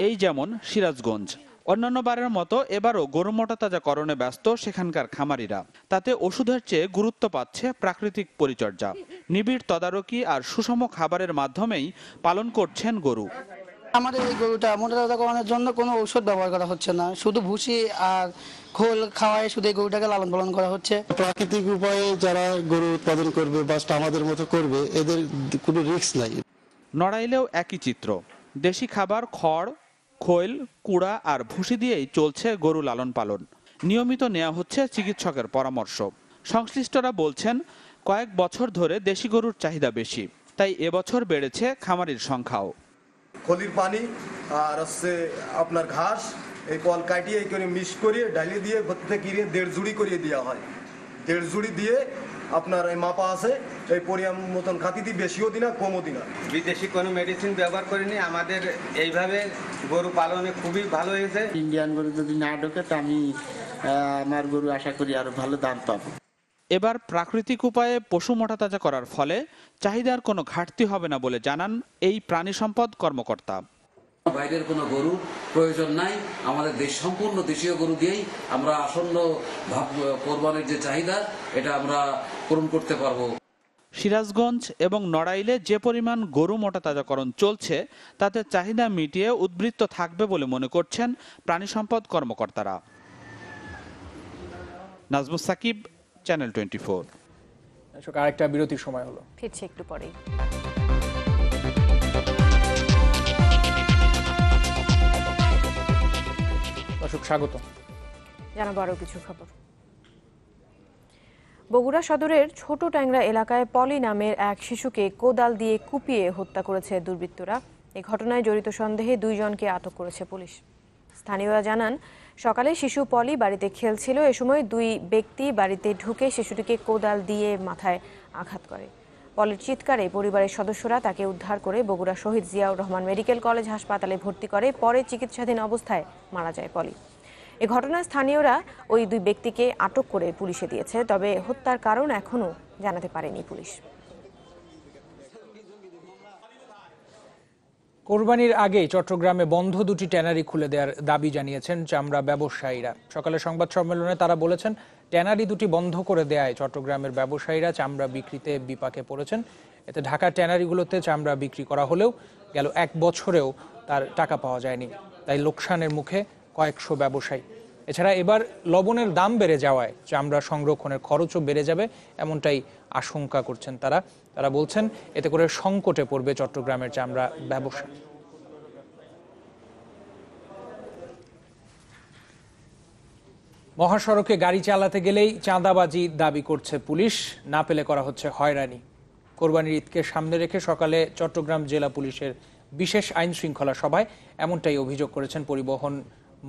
এই যেমন সিরাজগঞ্জ। অন্যান্য বারের মতো এবারও গরু মোটা তাজাকরণে ব্যস্ত সেখানকার খামারিরা। তাতে ওষুধের চেয়ে গুরুত্ব পাচ্ছে প্রাকৃতিক পরিচর্যা। নিবিড় তদারকি আর সুষম খাবারের মাধ্যমেই পালন করছেন গরু। আমাদের এই গরুটা মোটা তাজা করানোর জন্য কোনো ঔষধ ব্যবহার করা হচ্ছে না, শুধু ভুসি আর খোল খাওয়ায় শুধু এই গরুটাকে লালন পালন করা হচ্ছে। প্রাকৃতিক উপায়ে যারা গরু উৎপাদন করবে বা আমাদের মতো করবে, এদের কোনো রিস্ক নাই। নড়াইলেও একই চিত্র। দেশি খাবার, খড়, খৈল, কুড়া আর ভুসি দিয়েই চলছে গরু লালন পালন। নিয়মিত নেওয়া হচ্ছে চিকিৎসকের পরামর্শ। সংশ্লিষ্টরা বলছেন কয়েক বছর ধরে দেশি গরুর চাহিদা বেশি, তাই এবছর বেড়েছে খামারির সংখ্যাও। খলির পানি আর হচ্ছে আপনার ঘাস, এই কল কাটিয়ে এই মিক্স করিয়ে ডালি দিয়ে ভর্তি কিরিয়ে 1.5 জুড়ি করিয়ে দেওয়া হয়। 1.5 জুড়ি দিয়ে আপনার এই মাপা আছে, এই পরিমাণ মতন খাতি দিই, বেশিও দিনা কমও দিনা। বিদেশি কোনো মেডিসিন ব্যবহার করিনি, আমাদের এইভাবে গরু পালনে খুবই ভালো হয়েছে। ইন্ডিয়ান গরু যদি না ঢোকে তো আমি আমার গরু আশা করি আরো ভালো দাম পাবো। এবার প্রাকৃতিক উপায়ে পশু মোটা তাজা করার ফলে চাহিদার কোনো ঘাটতি হবে না বলে জানান এই প্রাণী সম্পদ কর্মকর্তা। বাইরের কোনো গরু প্রয়োজন নাই, আমাদের দেশ সম্পূর্ণ দেশীয় গরু দিয়েই আমরা আসন্ন কোরবানির যে চাহিদা এটা আমরা পূরণ করতে পারবো। সিরাজগঞ্জ এবং নড়াইলে যে পরিমাণ গরু মোটা তাজাকরণ চলছে তাতে চাহিদা মিটিয়ে উদ্বৃত্ত থাকবে বলে মনে করছেন প্রাণী সম্পদ কর্মকর্তারা। নাজমুস সাকিব, চ্যানেল 24। আরেকটা বিরতির সময় হলো, ফিরছে একটু পরেই। স্বাগত। জানাবো আরো কিছু খবর। বগুড়া সদরের ছোট ট্যাংরা এলাকায় পলি নামের এক শিশুকে কোদাল দিয়ে কুপিয়ে হত্যা করেছে দুর্বৃত্তরা। এই ঘটনায় জড়িত সন্দেহে 2 জনকে আটক করেছে পুলিশ। স্থানীয়রা জানান, সকালে শিশু পলি বাড়িতে খেলছিল। এ সময় 2 ব্যক্তি বাড়িতে ঢুকে শিশুটিকে কোদাল দিয়ে মাথায় আঘাত করে। পলির চিৎকারে পরিবারের সদস্যরা তাকে উদ্ধার করে বগুড়া শহীদ জিয়াউর রহমান মেডিকেল কলেজ হাসপাতালে ভর্তি করে। পরে চিকিৎসাধীন অবস্থায় মারা যায় পলি। এ ঘটনায় স্থানীয়রা ওই 2 ব্যক্তিকে আটক করে পুলিশে দিয়েছে, তবে হত্যার কারণ এখনো জানাতে পারেনি পুলিশ। কোরবানির আগেই চট্টগ্রামে বন্ধ 2টি ট্যানারি খুলে দেওয়ার দাবি জানিয়েছেন চামড়া ব্যবসায়ীরা। সকালে সংবাদ সম্মেলনে তারা বলেছেন, ট্যানারি 2টি বন্ধ করে দেওয়ায় চট্টগ্রামের ব্যবসায়ীরা চামড়া বিক্রিতে বিপাকে পড়েছেন। এতে ঢাকার ট্যানারিগুলোতে চামড়া বিক্রি করা হলেও গেল 1 বছরেও তার টাকা পাওয়া যায়নি, তাই লোকসানের মুখে কয়েকশো ব্যবসায়ী। এছাড়া এবার লবণের দাম বেড়ে যাওয়ায় চামড়া সংরক্ষণের খরচও বেড়ে যাবে, এমনটাই আশঙ্কা করছেন তারা। বলছেন এতে করে সংকটে পড়বে চট্টগ্রামের চামড়া ব্যবসা। মহাসড়কে গাড়ি চালাতে গেলেই চাঁদাবাজি দাবি করছে পুলিশ, না পেলে করা হচ্ছে হয়রানি। কোরবানির ঈদকে সামনে রেখে সকালে চট্টগ্রাম জেলা পুলিশের বিশেষ আইন শৃঙ্খলা সভায় এমনটাই অভিযোগ করেছেন পরিবহন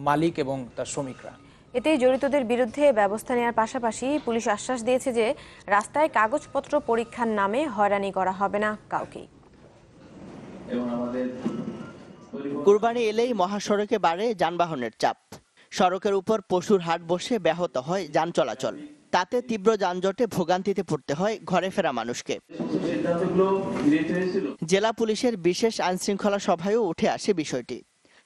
মালিক এবং তার শ্রমিকরা। এতে জড়িতদের বিরুদ্ধে ব্যবস্থা নেওয়ার পাশাপাশি পুলিশ আশ্বাস দিয়েছে যে রাস্তায় কাগজপত্র পরীক্ষার নামে হয়রানি করা হবে না কাউকেই। কুরবানি এলেই মহাসড়কে বাড়ে যানবাহনের চাপ। সড়কের উপর পশুর হাট বসে ব্যাহত হয় যান চলাচল। তাতে তীব্র যানজটে ভোগান্তিতে পড়তে হয় ঘরে ফেরা মানুষকে। জেলা পুলিশের বিশেষ আইন শৃঙ্খলা সভায়ও উঠে আসে বিষয়টি,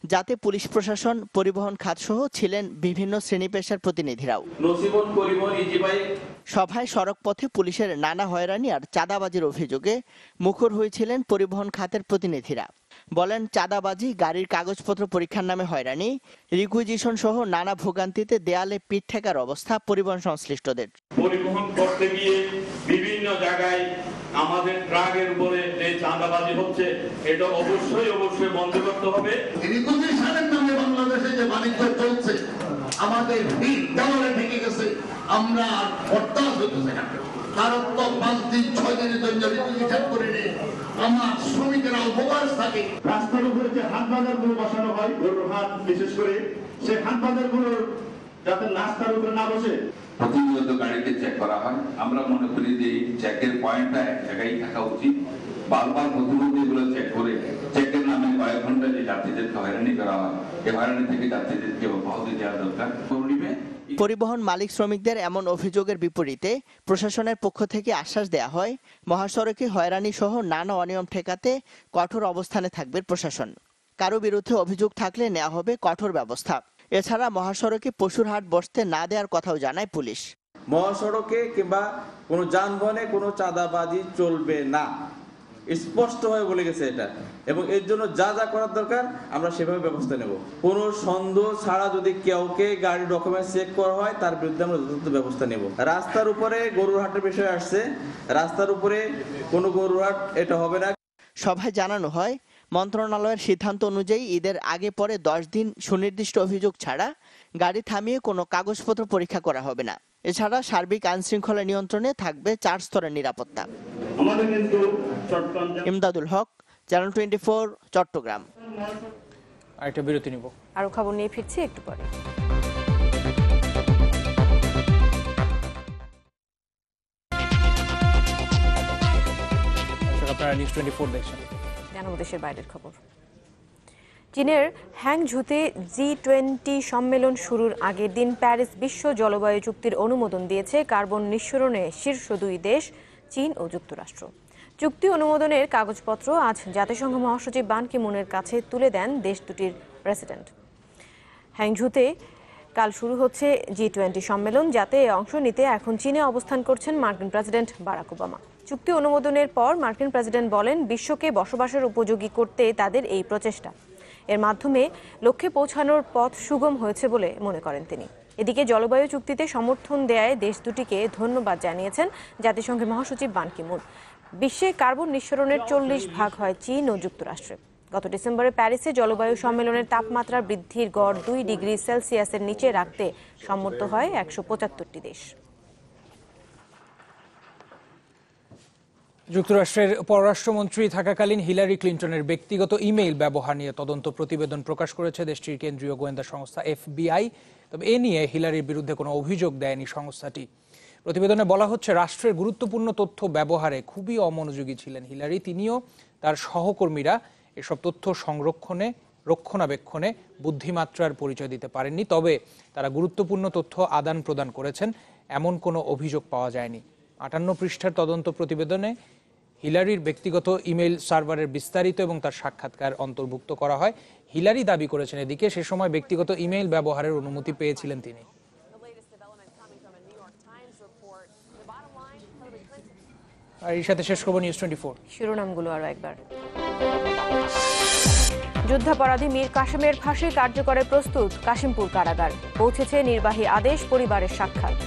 যাতে পুলিশ প্রশাসন, পরিবহন খাতসহ ছিলেন বিভিন্ন শ্রেণী পেশার প্রতিনিধিরাও। সভায় সড়ক পথে পুলিশের নানা হয়রানি আর চাঁদাবাজির অভিযোগে মুখর হয়েছিলেন পরিবহন খাতের প্রতিনিধিরা। বলেন, চাঁদাবাজি, গাড়ির কাগজপত্র পরীক্ষার নামে হয়রানি, রিকুইজিশন সহ নানা ভোগান্তিতে দেয়ালে পিঠ ঠেকার অবস্থা পরিবহন সংশ্লিষ্টদের। পরিবহন করতে গিয়ে বিভিন্ন জায়গায় আমাদের ট্রাকের উপরে যে চাঁদাবাজি হচ্ছে, এটা অবশ্যই বন্ধ করতে হবে। রিকুইজিশনের নামে বাংলাদেশে যে বাণিজ্য চলছে, আমাদের ভিড় দেওয়ালে ঢেকে গেছে, আমরা আর হরতাল হইতেছে না। কারণ তো 5 দিন 6 দিনের জন্য রিটার্ন করে নিয়ে আমার শ্রমিকেরা উপবাস থাকে। রাস্তার উপরে যে হাট বাজার গুলো বসানো হয়, গরুর হাট বিশেষ করে, সেই হাট বাজার গুলো যাতে রাস্তার উপরে না বসে, প্রতিনিয়ত গাড়িতে চেক করা হয়। আমরা মনে করি যে এই চেকের পয়েন্টটা এক জায়গায় থাকা উচিত। বারবার প্রতিমধ্যে এগুলো চেক করে চেকের নামে কয়েক ঘন্টা যে যাত্রীদেরকে হয়রানি করা হয়, এই হয়রানি থেকে যাত্রীদেরকে অব্যাহতি দেওয়া দরকার। পরিবহন মালিক শ্রমিকদের এমন অভিযোগের বিপরীতে প্রশাসনের পক্ষ থেকে আশ্বাস দেয়া হয়, মহাসড়কে হয়রানি সহ নানা অনিয়ম ঠেকাতে কঠোর অবস্থানে থাকবে প্রশাসন। কারো বিরুদ্ধে অভিযোগ থাকলে নেওয়া হবে কঠোর ব্যবস্থা। এছাড়া মহাসড়কে পশুর হাট বসতে না দেওয়ার কথাও জানায় পুলিশ। মহাসড়কে কিংবা কোনো যানবাহনে কোনো চাঁদাবাজি চলবে না, স্পষ্ট হয়ে বলে গেছে এটা, এবং এর জন্য যা যা করার দরকার আমরা সেভাবে ব্যবস্থা নেব। কোনো সন্দেহ ছাড়া যদি কাউকে গাড়ির ডকুমেন্টস চেক করা হয়, তার বিরুদ্ধে আমরা যথাযথ ব্যবস্থা নেব। রাস্তার উপরে গরুর হাটের বিষয় আসছে, রাস্তার উপরে কোনো গরুর হাট এটা হবে না। সভায় জানানো হয়, মন্ত্রণালয়ের সিদ্ধান্ত অনুযায়ী ঈদের আগে পরে 10 দিন সুনির্দিষ্ট অভিযোগ ছাড়া গাড়ি থামিয়ে কোনো কাগজপত্র পরীক্ষা করা হবে না। এছাড়া সার্বিক আইনশৃঙ্খলা নিয়ন্ত্রণে থাকবে 4 স্তরের নিরাপত্তা। ইমদাদুল হক, চ্যানেল 24, চট্টগ্রাম। আরেকটা বিরতি নিব, আরো খবর নিয়ে ফিরছি একটু পরে। আপনারা নিউজ 24 দেখছেন। জানাবো দেশের বাইরের খবর। চীনের হ্যাংঝুতে G20 সম্মেলন শুরুর আগের দিন প্যারিস বিশ্ব জলবায়ু চুক্তির অনুমোদন দিয়েছে কার্বন নিঃসরণে শীর্ষ 2 দেশ চীন ও যুক্তরাষ্ট্র। চুক্তি অনুমোদনের কাগজপত্র আজ জাতিসংঘ মহাসচিব বান কি মুনের কাছে তুলে দেন দেশ দুটির প্রেসিডেন্ট। হ্যাংঝুতে কাল শুরু হচ্ছে G20 সম্মেলন, যাতে অংশ নিতে এখন চীনে অবস্থান করছেন মার্কিন প্রেসিডেন্ট বারাক ওবামা। চুক্তি অনুমোদনের পর মার্কিন প্রেসিডেন্ট বলেন, বিশ্বকে বসবাসের উপযোগী করতে তাদের এই প্রচেষ্টা, এর মাধ্যমে লক্ষ্যে পৌঁছানোর পথ সুগম হয়েছে বলে মনে করেন তিনি। এদিকে জলবায়ু চুক্তিতে সমর্থন দেয়ায় দেশ দুটিকে ধন্যবাদ জানিয়েছেন জাতিসংঘের মহাসচিব বান কি মুন। বিশ্বে কার্বন নিঃসরণের 40% হয় চীন ও যুক্তরাষ্ট্রে। গত ডিসেম্বরে প্যারিসে জলবায়ু সম্মেলনের তাপমাত্রা বৃদ্ধির গড় 2 ডিগ্রি সেলসিয়াসের নিচে রাখতে সম্মত হয় 175টি দেশ। যুক্তরাষ্ট্রের পররাষ্ট্রমন্ত্রী থাকাকালীন হিলারি ক্লিন্টনের ব্যক্তিগত ইমেইল ব্যবহার নিয়ে তদন্ত প্রতিবেদন প্রকাশ করেছে দেশটির কেন্দ্রীয় গোয়েন্দা সংস্থা FBI। তবে এ নিয়ে হিলারির বিরুদ্ধে কোনো অভিযোগ দেয়নি সংস্থাটি। প্রতিবেদনে বলা হচ্ছে, রাষ্ট্রের গুরুত্বপূর্ণ তথ্য ব্যবহারে খুবই অমনোযোগী ছিলেন হিলারি। তিনিও তার সহকর্মীরা এসব তথ্য রক্ষণাবেক্ষণে বুদ্ধিমাত্রার পরিচয় দিতে পারেননি। তবে তারা গুরুত্বপূর্ণ তথ্য আদান প্রদান করেছেন, এমন কোনো অভিযোগ পাওয়া যায়নি। 58 পৃষ্ঠার তদন্ত প্রতিবেদনে হিলারির ব্যক্তিগত ইমেইল সার্ভারের বিস্তারিত এবং তার সাক্ষাৎকার অন্তর্ভুক্ত করা হয়। হিলারি দাবি করেছেন, এদিকে সে সময় ব্যক্তিগত ইমেইল ব্যবহারের অনুমতি পেয়েছিলেন তিনি। আর এর সাথে শেষ খবর নিউজ 24 শিরোনামগুলো আরো একবার। যুদ্ধাপরাধী মীর কাসেমের ফাঁসি কার্যকরের প্রস্তুত কাশিমপুর কারাগার, পৌঁছেছে নির্বাহী আদেশ, পরিবারের সাক্ষাৎ।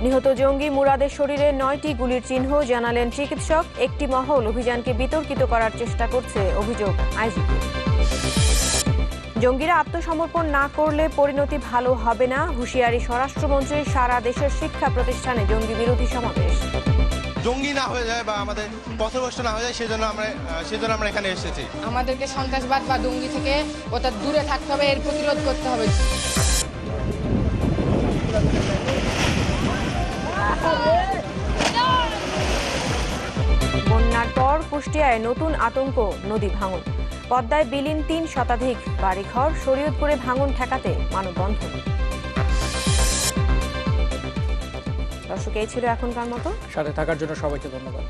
নিহত জঙ্গি মুরাদের শরীরে 9টি গুলির চিহ্ন, জানালেন চিকিৎসক। একটি মহল অভিযানকে বিতর্কিত করার চেষ্টা করছে, অভিযোগ আইজিপি। জঙ্গিরা আত্মসমর্পণ না করলে পরিণতি ভালো হবে না, হুঁশিয়ারি স্বরাষ্ট্রমন্ত্রীর। সারা দেশের শিক্ষা প্রতিষ্ঠানে জঙ্গি বিরোধী সমাবেশ। জঙ্গি না হয়ে যায় বা আমাদের পথভ্রষ্ট না হয়ে যায়, সেজন্য আমরা এখানে এসেছি। আমাদেরকে সন্ত্রাসবাদ বা জঙ্গি থেকে ওটা দূরে থাকতে হবে, এর প্রতিরোধ করতে হবে। বন্যার পর কুষ্টিয়ায় নতুন আতঙ্ক, নদী ভাঙন। পদ্মায় বিলীন 3 শতাধিক বাড়িঘর, শরীয়তপুরে ভাঙন ঠেকাতে মানববন্ধন। দর্শক, এই ছিল এখনকার মতো। সাথে থাকার জন্য সবাইকে ধন্যবাদ।